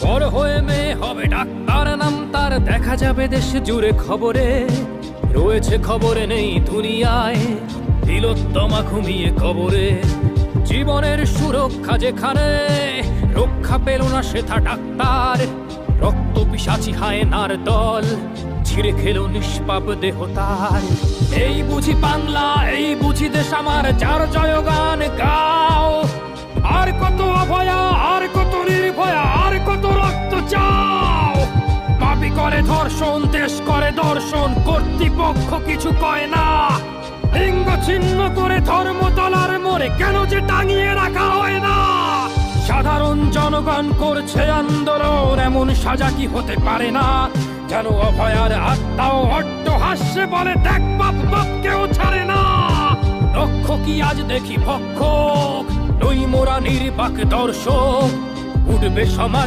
বড় হয়ে মেয়ে হবে ডাক্তার, নাম তার দেখা যাবে দেশ জুড়ে খবরে। রয়েছে খবরে নেই দুনিয়ায়, তিলোত্তমা ঘুমিয়ে কবরে। জীবনের সুরক্ষা যেখানে, রক্ষা পেল না সেথা ডাক্তার। রক্ত পিশাচি হায়নার দল, ছিঁড়ে খেলো নিষ্পাপ দেহ তার। এই বুঝি বাংলা, এই বুঝি দেশ আমার, যার জয়গান গাও। আর কত অভয়া, আর কত নির্ভয়া, আর কত রক্ত চাও। পাপী করে ধর্ষণ, দেশ করে দর্শন, কর্তৃপক্ষ কিছু কয় না। লিঙ্গ ছিন্ন করে ধর্মতলার মোড়ে কেন যে টাঙিয়ে রাখা হয় না। সাধারণ জনগণ করছে আন্দোলন, এমন সাজা কি হতে পারে না। যেন অভয়ার আত্মাও অট্ট হাস্যে বলে, দেখ বাপ বাপ কেউ ছাড়ে না। লক্ষ কি আজ দেখি ভক্ষক, নই মোরা নির্বাক দর্শক। উঠবে সমাজ